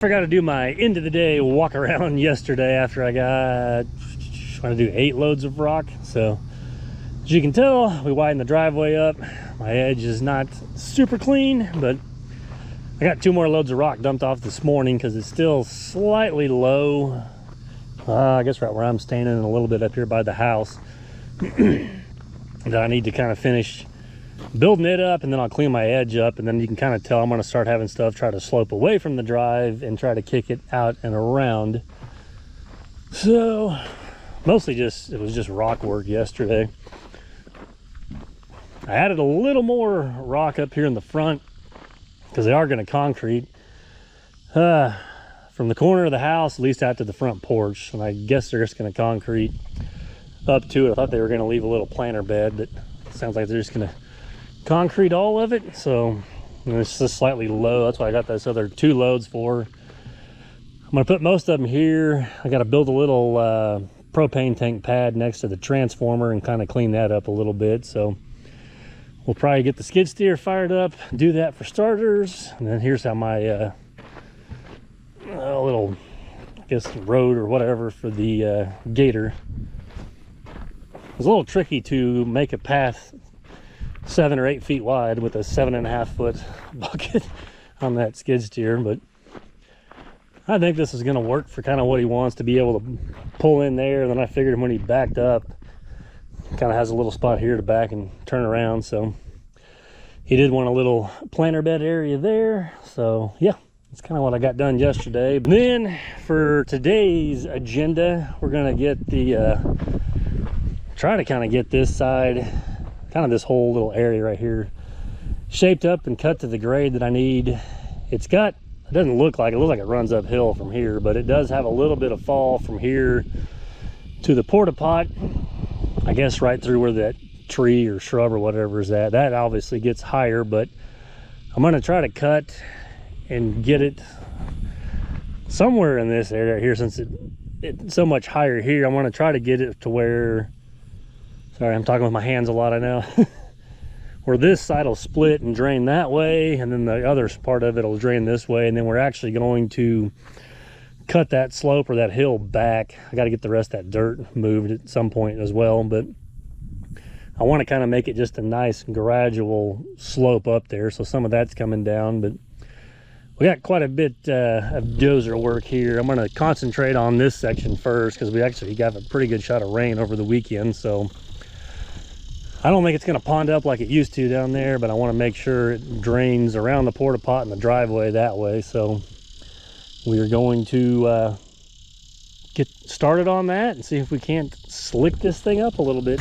Forgot to do my end of the day walk around yesterday after I got trying to do 8 loads of rock. So as you can tell, we widened the driveway up. My edge is not super clean, but I got 2 more loads of rock dumped off this morning because it's still slightly low. I guess right where I'm standing, and a little bit up here by the house that I need to kind of finish building it up, and then I'll clean my edge up, and then you can kind of tell I'm going to start having stuff try to slope away from the drive and try to kick it out and around. So mostly it was just rock work yesterday. I added a little more rock up here in the front because they are going to concrete from the corner of the house at least out to the front porch, and I guess they're just going to concrete up to it. I thought they were going to leave a little planter bed, but it sounds like they're just going to concrete all of it. So it's just slightly low. That's why I got those other 2 loads for. I'm going to put most of them here. I got to build a little propane tank pad next to the transformer and kind of clean that up a little bit. So we'll probably get the skid steer fired up, do that for starters, and then here's how my little, I guess, road or whatever for the gator. It's a little tricky to make a path 7 or 8 feet wide with a 7.5 foot bucket on that skid steer, but I think this is going to work for kind of what he wants to be able to pull in there. And then I figured when he backed up, kind of has a little spot here to back and turn around, so he did want a little planter bed area there. So yeah, that's kind of what I got done yesterday. But then for today's agenda, we're going to get the try to kind of get this side, kind of this whole little area right here, shaped up and cut to the grade that I need. It doesn't look like it looks like it runs uphill from here, but it does have a little bit of fall from here to the porta pot, I guess right through where that tree or shrub or whatever is at. That obviously gets higher, but I'm going to try to cut and get it somewhere in this area right here, since it's so much higher here. I want to try to get it to where, sorry, I'm talking with my hands a lot, I know, where this side will split and drain that way, and then the other part of it will drain this way, and then we're actually going to cut that slope or that hill back. I got to get the rest of that dirt moved at some point as well, but I want to kind of make it just a nice gradual slope up there, so some of that's coming down. But we got quite a bit of dozer work here. I'm going to concentrate on this section first because we actually got a pretty good shot of rain over the weekend, so I don't think it's going to pond up like it used to down there, but I want to make sure it drains around the porta pot and the driveway that way. So we are going to get started on that and see if we can't slick this thing up a little bit.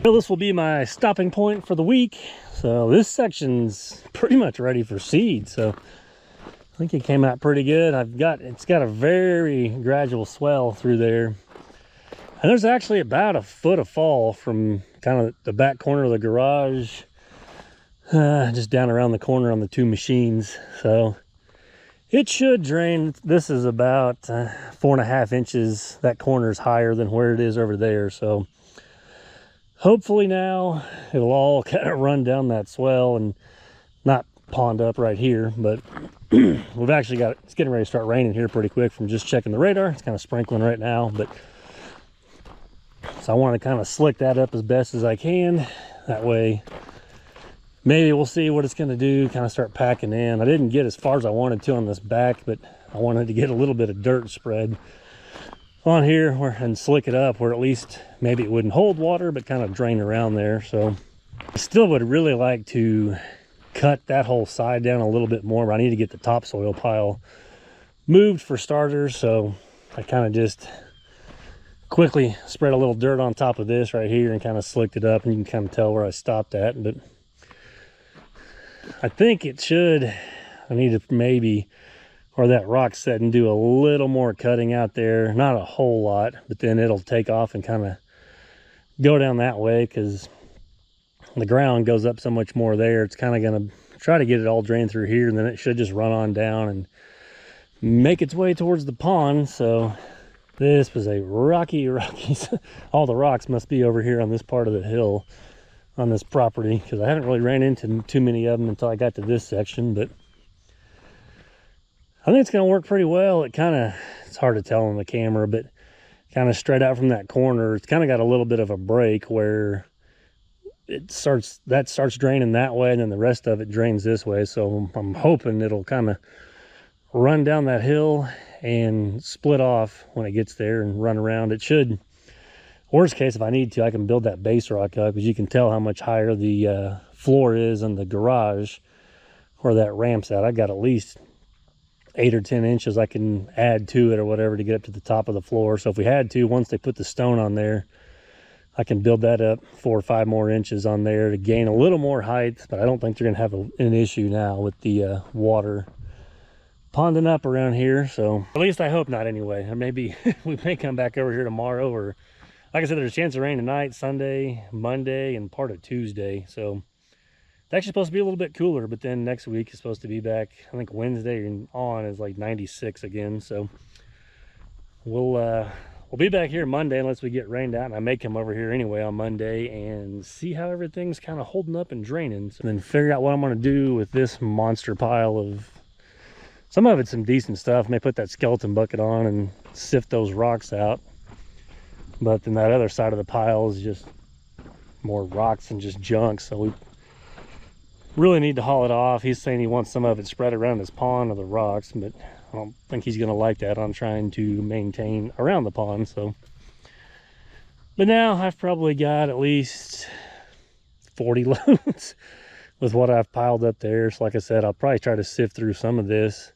Well, this will be my stopping point for the week. So this section's pretty much ready for seed. So I think it came out pretty good. It's got a very gradual swell through there. And there's actually about a foot of fall from kind of the back corner of the garage, just down around the corner on the two machines. So it should drain. This is about 4.5 inches. That corner is higher than where it is over there. So hopefully now it'll all kind of run down that swell and not pond up right here. But we've actually got, it's getting ready to start raining here pretty quick from just checking the radar. It's kind of sprinkling right now, but so I want to kind of slick that up as best as I can. That way maybe we'll see what it's going to do, kind of start packing in. I didn't get as far as I wanted to on this back, but I wanted to get a little bit of dirt spread on here and slick it up where at least maybe it wouldn't hold water, but kind of drain around there. So I still would really like to cut that whole side down a little bit more, but I need to get the topsoil pile moved for starters. So I kind of just quickly spread a little dirt on top of this right here and kind of slicked it up, and you can kind of tell where I stopped at. But I think it should, I need to maybe, where that rock set, and do a little more cutting out there. Not a whole lot, but then it'll take off and kind of go down that way because the ground goes up so much more there. It's kind of going to try to get it all drained through here, and then it should just run on down and make its way towards the pond. So this was a rocky all the rocks must be over here on this part of the hill on this property, because I haven't really ran into too many of them until I got to this section. But I think it's going to work pretty well. It's hard to tell on the camera, but kind of straight out from that corner, it's kind of got a little bit of a break where that starts draining that way, and then the rest of it drains this way. So I'm hoping it'll kind of run down that hill and split off when it gets there and run around. It should, worst case, if I need to, I can build that base rock up, because you can tell how much higher the floor is in the garage where that ramp's at. I got at least 8 or 10 inches I can add to it or whatever to get up to the top of the floor. So if we had to, once they put the stone on there, I can build that up 4 or 5 more inches on there to gain a little more height. But I don't think they're going to have an issue now with the water ponding up around here. So at least I hope not anyway. Or maybe we may come back over here tomorrow, or like I said, there's a chance of rain tonight, Sunday, Monday, and part of Tuesday. So it's actually supposed to be a little bit cooler, but then next week is supposed to be back, I think Wednesday and on is like 96 again. So we'll be back here Monday unless we get rained out, and I may come over here anyway on Monday and see how everything's kind of holding up and draining. So then figure out what I'm going to do with this monster pile of, some of it's some decent stuff. May put that skeleton bucket on and sift those rocks out. But then that other side of the pile is just more rocks and just junk. So we really need to haul it off. He's saying he wants some of it spread around his pond of the rocks, but I don't think he's going to like that. I'm trying to maintain around the pond. So, but now I've probably got at least 40 loads with what I've piled up there. So like I said, I'll probably try to sift through some of this,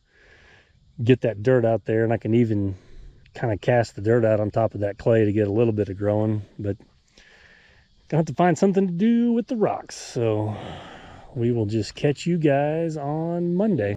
get that dirt out there, and I can even kind of cast the dirt out on top of that clay to get a little bit of growing. But gonna have to find something to do with the rocks. So we will just catch you guys on Monday.